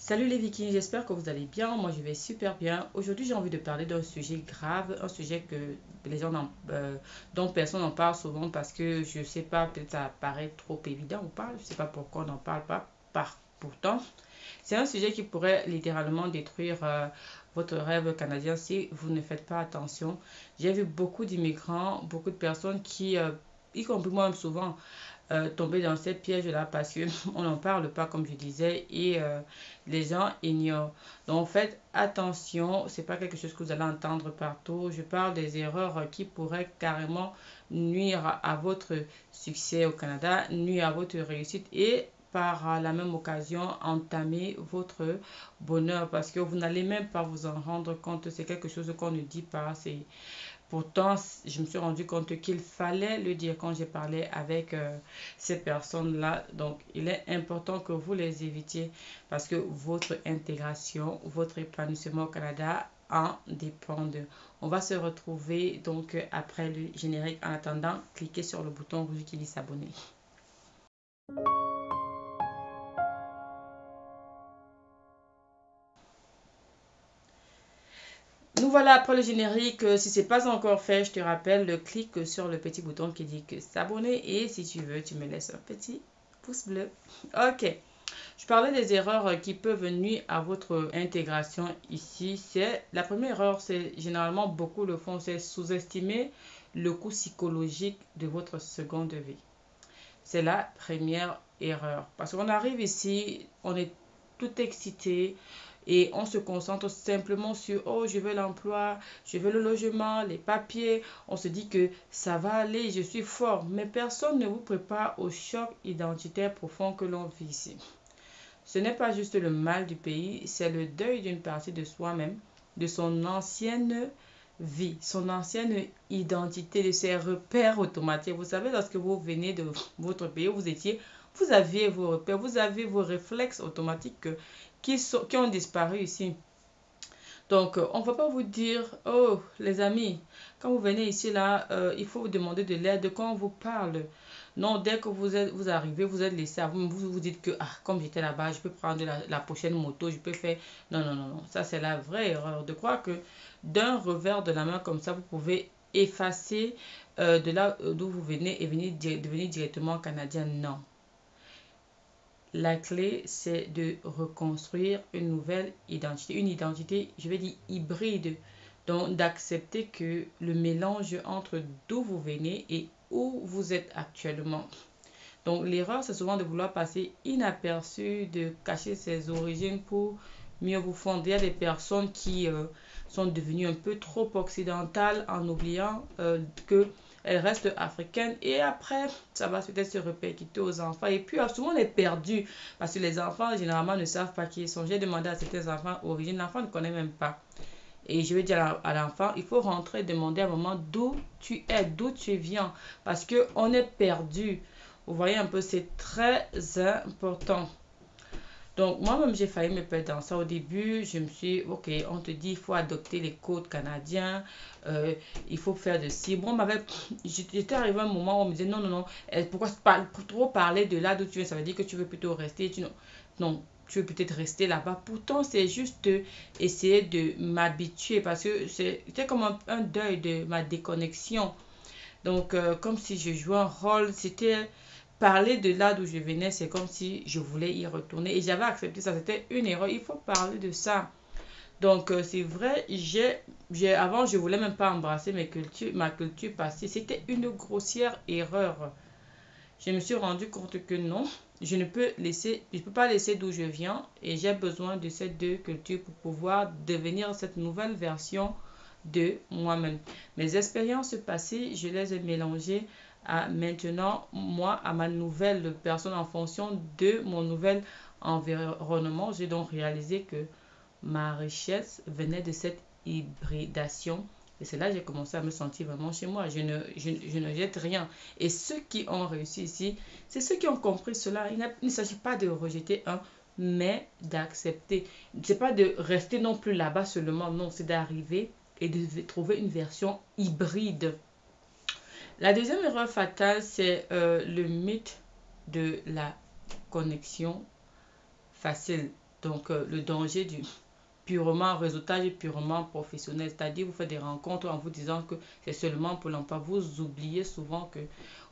Salut les Vikings, j'espère que vous allez bien. Moi, je vais super bien. Aujourd'hui, j'ai envie de parler d'un sujet grave, un sujet que les gens dont personne n'en parle souvent parce que je sais pas, peut-être ça paraît trop évident ou pas. Je sais pas pourquoi on n'en parle pas. Pourtant, c'est un sujet qui pourrait littéralement détruire votre rêve canadien si vous ne faites pas attention. J'ai vu beaucoup d'immigrants, beaucoup de personnes qui, y compris moi-même souvent, tomber dans ces pièges-là parce qu'on n'en parle pas, comme je disais, et les gens ignorent. Donc, faites attention, c'est pas quelque chose que vous allez entendre partout. Je parle des erreurs qui pourraient carrément nuire à votre succès au Canada, nuire à votre réussite et par la même occasion entamer votre bonheur parce que vous n'allez même pas vous en rendre compte. C'est quelque chose qu'on ne dit pas. Pourtant, je me suis rendu compte qu'il fallait le dire quand j'ai parlé avec ces personnes-là. Donc, il est important que vous les évitiez parce que votre intégration, votre épanouissement au Canada en dépendent. On va se retrouver donc après le générique. En attendant, cliquez sur le bouton rouge qui dit s'abonner. Nous voilà après le générique. Si ce n'est pas encore fait, je te rappelle, clique sur le petit bouton qui dit que s'abonner et si tu veux, tu me laisses un petit pouce bleu. Ok. Je parlais des erreurs qui peuvent nuire à votre intégration ici. La première erreur, c'est généralement beaucoup le font, c'est sous-estimer le coût psychologique de votre seconde vie. C'est la première erreur. Parce qu'on arrive ici, on est tout excité et on se concentre simplement sur, oh, je veux l'emploi, je veux le logement, les papiers. On se dit que ça va aller, je suis fort. Mais personne ne vous prépare au choc identitaire profond que l'on vit ici. Ce n'est pas juste le mal du pays, c'est le deuil d'une partie de soi-même, de son ancienne vie, son ancienne identité, de ses repères automatiques. Vous savez, lorsque vous venez de votre pays où vous aviez vos repères, vous avez vos réflexes automatiques qui ont disparu ici. Donc, on ne va pas vous dire, oh, les amis, quand vous venez ici, là, il faut vous demander de l'aide quand on vous parle. Non, dès que vous arrivez, vous êtes laissé à vous, vous vous dites que, ah, comme j'étais là-bas, je peux prendre la prochaine moto, je peux faire... Non, non, non, non. Ça, c'est la vraie erreur de croire que d'un revers de la main comme ça, vous pouvez effacer de là d'où vous venez et devenir directement canadien. Non. La clé, c'est de reconstruire une nouvelle une identité, je vais dire hybride. Donc, d'accepter que le mélange entre d'où vous venez et où vous êtes actuellement. Donc, l'erreur, c'est souvent de vouloir passer inaperçu, de cacher ses origines pour mieux vous fondre. Il y a des personnes qui sont devenues un peu trop occidentales en oubliant que elles restent africaines et après ça va peut-être se répercuter aux enfants et puis souvent on est perdu parce que les enfants généralement ne savent pas qui ils sont. J'ai demandé à certains enfants origine, l'enfant ne connaît même pas et je vais dire à l'enfant il faut rentrer demander à un moment d'où tu es, d'où tu viens parce que on est perdu. Vous voyez un peu, c'est très important. Donc, moi-même, j'ai failli me perdre dans ça au début. Je me suis, ok, on te dit, il faut adopter les codes canadiens, il faut faire de ci. Bon, j'étais arrivé à un moment où on me disait, non, non, non, pourquoi pour trop parler de là d'où tu viens, ça veut dire que tu veux plutôt rester. Non, tu veux peut-être rester là-bas. Pourtant, c'est juste essayer de m'habituer parce que c'était comme un deuil de ma déconnexion. Donc, comme si je jouais un rôle, c'était parler de là d'où je venais, c'est comme si je voulais y retourner. Et j'avais accepté ça, c'était une erreur. Il faut parler de ça. Donc, c'est vrai, avant, je voulais même pas embrasser ma culture passée. C'était une grossière erreur. Je me suis rendu compte que non, je peux pas laisser d'où je viens et j'ai besoin de ces deux cultures pour pouvoir devenir cette nouvelle version de moi-même. Mes expériences passées, je les ai mélangées à maintenant, moi, à ma nouvelle personne en fonction de mon nouvel environnement. J'ai donc réalisé que ma richesse venait de cette hybridation. Et c'est là que j'ai commencé à me sentir vraiment chez moi. Je ne jette rien. Et ceux qui ont réussi ici, c'est ceux qui ont compris cela. Il ne s'agit pas de rejeter un, mais d'accepter. C'est pas de rester non plus là-bas seulement. Non, c'est d'arriver et de trouver une version hybride. La deuxième erreur fatale, c'est le mythe de la connexion facile. Donc, le danger du purement réseautage purement professionnel, c'est-à-dire vous faites des rencontres en vous disant que c'est seulement pour l'emploi. Vous oubliez souvent que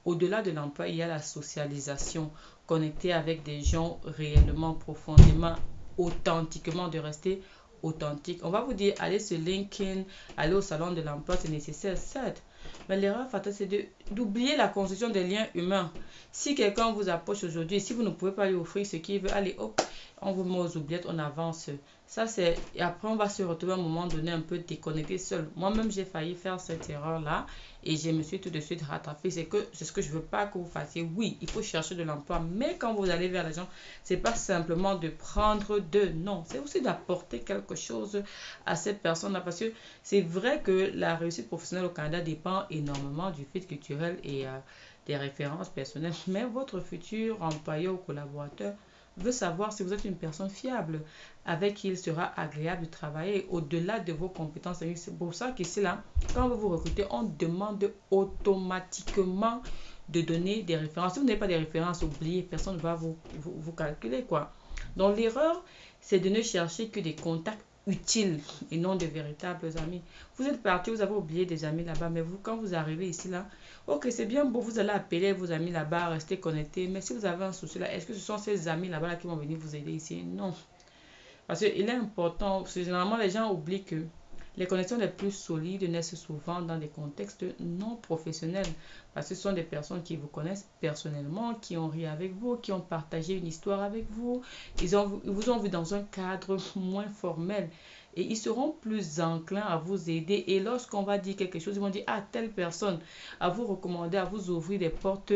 au-delà de l'emploi, il y a la socialisation, connecter avec des gens réellement, profondément, authentiquement, de rester authentique. On va vous dire, allez sur LinkedIn, aller au salon de l'emploi, c'est nécessaire, certes. Mais l'erreur fatale, c'est d'oublier la construction des liens humains. Si quelqu'un vous approche aujourd'hui, si vous ne pouvez pas lui offrir ce qu'il veut, allez, hop, on vous met aux oubliettes, on avance. Ça, c'est... Et après, on va se retrouver à un moment donné un peu déconnecté seul. Moi-même, j'ai failli faire cette erreur-là et je me suis tout de suite rattrapée. C'est ce que je ne veux pas que vous fassiez. Oui, il faut chercher de l'emploi, mais quand vous allez vers les gens, c'est pas simplement de prendre de... Non, c'est aussi d'apporter quelque chose à cette personne-là. Parce que c'est vrai que la réussite professionnelle au Canada dépend énormément du fit culturel et des références personnelles. Mais votre futur employeur ou collaborateur veut savoir si vous êtes une personne fiable, avec qui il sera agréable de travailler au-delà de vos compétences. C'est pour ça qu'ici, là, quand vous vous recrutez, on demande automatiquement de donner des références. Si vous n'avez pas des références, oubliez, personne ne va vous calculer, quoi. Donc, l'erreur, c'est de ne chercher que des contacts utiles et non de véritables amis. Vous êtes parti, vous avez oublié des amis là-bas, mais vous, quand vous arrivez ici, là, ok, c'est bien beau, vous allez appeler vos amis là-bas, rester connectés, mais si vous avez un souci là, est-ce que ce sont ces amis là-bas là qui vont venir vous aider ici? Non. Parce qu'il est important, parce que généralement les gens oublient que les connexions les plus solides naissent souvent dans des contextes non professionnels. Parce que ce sont des personnes qui vous connaissent personnellement, qui ont ri avec vous, qui ont partagé une histoire avec vous. Ils vous ont vu dans un cadre moins formel. Et ils seront plus enclins à vous aider. Et lorsqu'on va dire quelque chose, ils vont dire, ah, telle personne, à vous recommander, à vous ouvrir des portes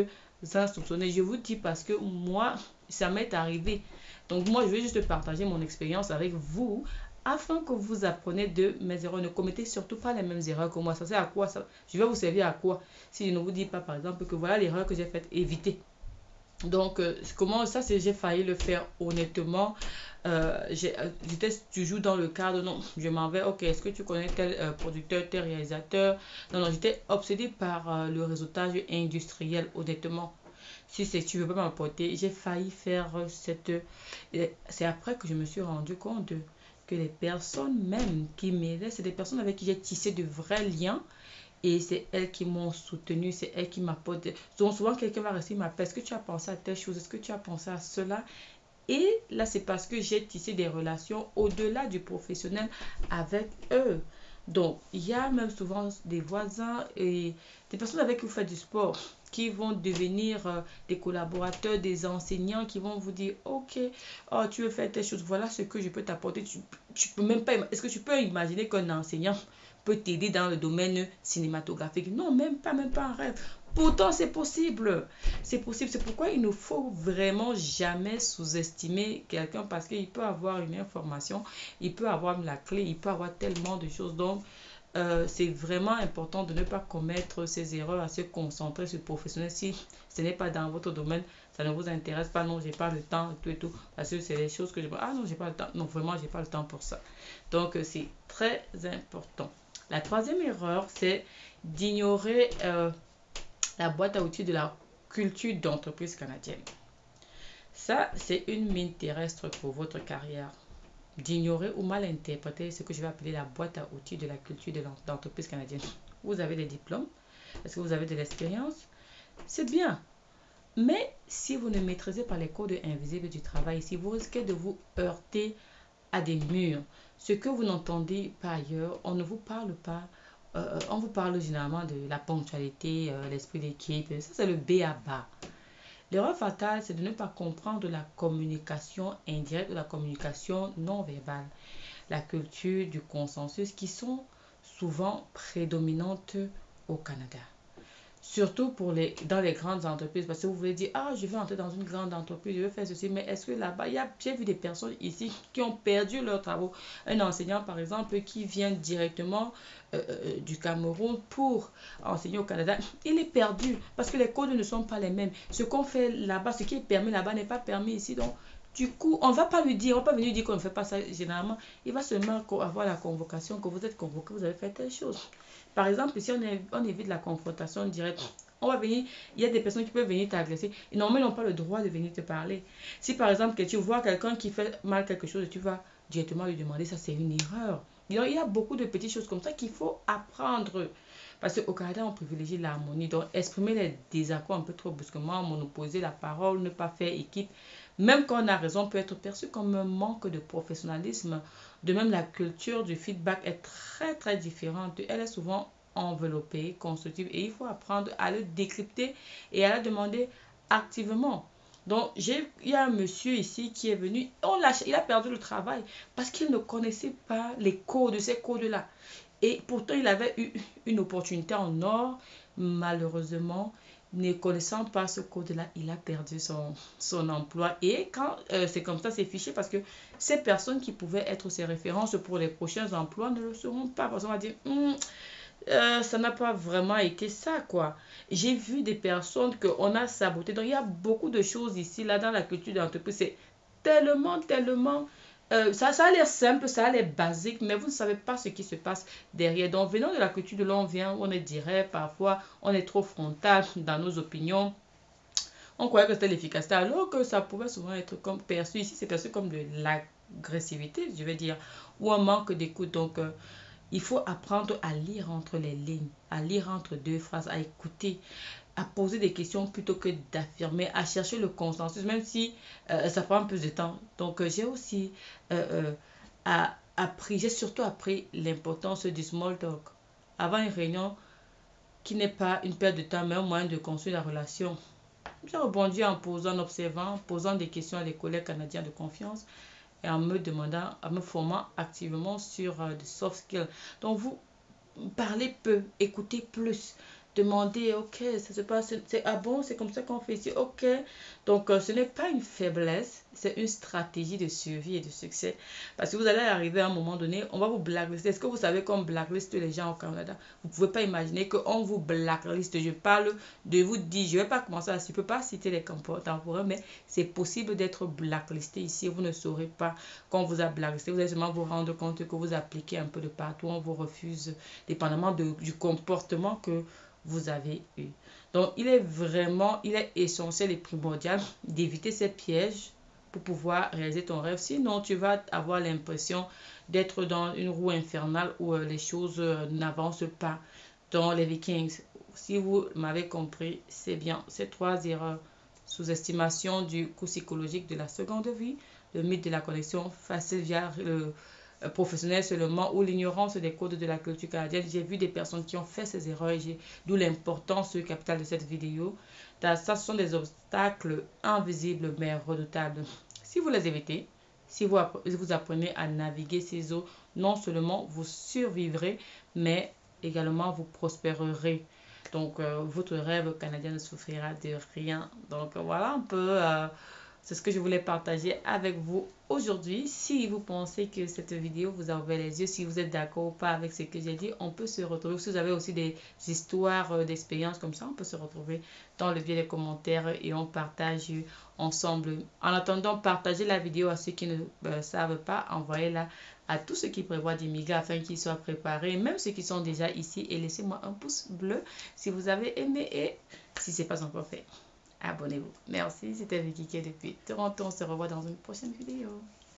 insoupçonnées. Je vous dis parce que moi, ça m'est arrivé. Donc moi, je vais juste partager mon expérience avec vous afin que vous appreniez de mes erreurs. Ne commettez surtout pas les mêmes erreurs que moi. Ça sert à quoi ça? Je vais vous servir à quoi si je ne vous dis pas, par exemple, que voilà l'erreur que j'ai faite, évitez. Donc, comment ça, j'ai failli le faire honnêtement. J'étais toujours dans le cadre, non, je m'en vais, ok, est-ce que tu connais tel producteur, tel réalisateur? Non, non, j'étais obsédée par le réseautage industriel, honnêtement. Si tu veux pas m'apporter, j'ai failli faire cette... C'est après que je me suis rendu compte que les personnes même qui m'aidaient, c'est des personnes avec qui j'ai tissé de vrais liens. Et c'est elles qui m'ont soutenu, c'est elles qui m'apportent. Donc souvent, quelqu'un va rester, m'appeler, est-ce que tu as pensé à telle chose? Est-ce que tu as pensé à cela? Et là, c'est parce que j'ai tissé des relations au-delà du professionnel avec eux. Donc, il y a même souvent des voisins et des personnes avec qui vous faites du sport qui vont devenir des collaborateurs, des enseignants qui vont vous dire, ok, oh, tu veux faire telle chose, voilà ce que je peux t'apporter. Tu peux même pas, est-ce que tu peux imaginer qu'un enseignant peut t'aider dans le domaine cinématographique? Non, même pas un rêve. Pourtant, c'est possible. C'est possible. C'est pourquoi il ne faut vraiment jamais sous-estimer quelqu'un parce qu'il peut avoir une information, il peut avoir la clé, il peut avoir tellement de choses. Donc, c'est vraiment important de ne pas commettre ces erreurs, à se concentrer sur le professionnel. Si ce n'est pas dans votre domaine, ça ne vous intéresse pas, non, j'ai pas le temps, tout et tout. Parce que c'est des choses que je... Ah non, j'ai pas le temps. Non, vraiment, j'ai pas le temps pour ça. Donc, c'est très important. La troisième erreur, c'est d'ignorer la boîte à outils de la culture d'entreprise canadienne. Ça, c'est une mine terrestre pour votre carrière. D'ignorer ou mal interpréter ce que je vais appeler la boîte à outils de la culture d'entreprise canadienne. Vous avez des diplômes, est-ce que vous avez de l'expérience? C'est bien. Mais si vous ne maîtrisez pas les codes invisibles du travail, si vous risquez de vous heurter à des murs, ce que vous n'entendez pas ailleurs, on ne vous parle pas. On vous parle généralement de la ponctualité, l'esprit d'équipe. Ça, c'est le B à bas. L'erreur fatale, c'est de ne pas comprendre la communication indirecte ou la communication non verbale. La culture du consensus qui sont souvent prédominantes au Canada. Surtout dans les grandes entreprises. Parce que vous voulez dire, ah, je veux entrer dans une grande entreprise, je veux faire ceci. Mais est-ce que là-bas, j'ai vu des personnes ici qui ont perdu leurs travaux. Un enseignant, par exemple, qui vient directement du Cameroun pour enseigner au Canada, il est perdu parce que les codes ne sont pas les mêmes. Ce qu'on fait là-bas, ce qui est permis là-bas n'est pas permis ici. Donc, du coup, on ne va pas lui dire, on ne va pas venir dire qu'on ne fait pas ça généralement. Il va seulement avoir la convocation, que vous êtes convoqué, vous avez fait telle chose. Par exemple, si on évite la confrontation directe, On va venir, il y a des personnes qui peuvent venir t'agresser. Et normalement, ils n'ont pas le droit de venir te parler. Si par exemple, que tu vois quelqu'un qui fait mal quelque chose, tu vas directement lui demander, ça c'est une erreur. Donc, il y a beaucoup de petites choses comme ça qu'il faut apprendre. Parce qu'au Canada, on privilégie l'harmonie. Donc, exprimer les désaccords un peu trop brusquement, monopoliser la parole, ne pas faire équipe, même quand on a raison, peut être perçu comme un manque de professionnalisme. De même, la culture du feedback est très, très différente. Elle est souvent enveloppée, constructive, et il faut apprendre à le décrypter et à la demander activement. Donc, il y a un monsieur ici qui est venu, il a perdu le travail parce qu'il ne connaissait pas les codes, ces codes-là. Et pourtant, il avait eu une opportunité en or. Malheureusement, ne connaissant pas ce code-là, il a perdu son emploi. Et quand c'est comme ça, c'est fiché parce que ces personnes qui pouvaient être ses références pour les prochains emplois ne le seront pas. Parce qu'on va dire, ça n'a pas vraiment été ça, quoi. J'ai vu des personnes qu'on a sabotées. Donc, il y a beaucoup de choses ici, là, dans la culture d'entreprise. C'est tellement, tellement... ça a l'air simple, ça a l'air basique, mais vous ne savez pas ce qui se passe derrière. Donc, venant de la culture de l'on vient, on est direct, parfois, on est trop frontal dans nos opinions. On croyait que c'était l'efficacité, alors que ça pouvait souvent être comme perçu. Ici, c'est perçu comme de l'agressivité, je vais dire, ou un manque d'écoute. Donc, il faut apprendre à lire entre les lignes, à lire entre deux phrases, à écouter, à poser des questions plutôt que d'affirmer, à chercher le consensus, même si ça prend un peu de temps. Donc, j'ai aussi appris, j'ai surtout appris l'importance du small talk. Avant une réunion qui n'est pas une perte de temps, mais un moyen de construire la relation. J'ai rebondi en posant, en observant, posant des questions à des collègues canadiens de confiance et en me demandant, en me formant activement sur des soft skills. Donc, vous parlez peu, écoutez plus. Demandez, ok, ça se passe, ah bon, c'est comme ça qu'on fait ici, ok. Donc, ce n'est pas une faiblesse, c'est une stratégie de survie et de succès. Parce que vous allez arriver à un moment donné, on va vous blacklister. Est-ce que vous savez qu'on blackliste les gens au Canada? Vous ne pouvez pas imaginer qu'on vous blackliste. Je parle de vous dire, je ne vais pas commencer à, je ne peux pas citer les contemporains, mais c'est possible d'être blacklisté ici. Vous ne saurez pas qu'on vous a blacklisté. Vous allez seulement vous rendre compte que vous appliquez un peu de partout, on vous refuse, dépendamment du comportement que vous avez eu. Donc, il est essentiel et primordial d'éviter ces pièges pour pouvoir réaliser ton rêve. Sinon, tu vas avoir l'impression d'être dans une roue infernale où les choses n'avancent pas. Dans les Vikings, si vous m'avez compris, c'est bien. Ces 3 erreurs: sous-estimation du coût psychologique de la seconde vie, le mythe de la connexion facile via le professionnel seulement, ou l'ignorance des codes de la culture canadienne. J'ai vu des personnes qui ont fait ces erreurs, d'où l'importance capitale de cette vidéo. Ça, ce sont des obstacles invisibles mais redoutables. Si vous les évitez, si vous apprenez à naviguer ces eaux, non seulement vous survivrez, mais également vous prospérerez. Donc, votre rêve canadien ne souffrira de rien. Donc, voilà un peu... c'est ce que je voulais partager avec vous aujourd'hui. Si vous pensez que cette vidéo vous a ouvert les yeux, si vous êtes d'accord ou pas avec ce que j'ai dit, on peut se retrouver. Si vous avez aussi des histoires d'expériences comme ça, on peut se retrouver dans le biais des commentaires et on partage ensemble. En attendant, partagez la vidéo à ceux qui ne savent pas. Envoyez-la à tous ceux qui prévoient d'immigrer afin qu'ils soient préparés, même ceux qui sont déjà ici. Et laissez-moi un pouce bleu si vous avez aimé et si ce n'est pas encore fait. Abonnez-vous. Merci, c'était Vicky depuis Toronto. On se revoit dans une prochaine vidéo.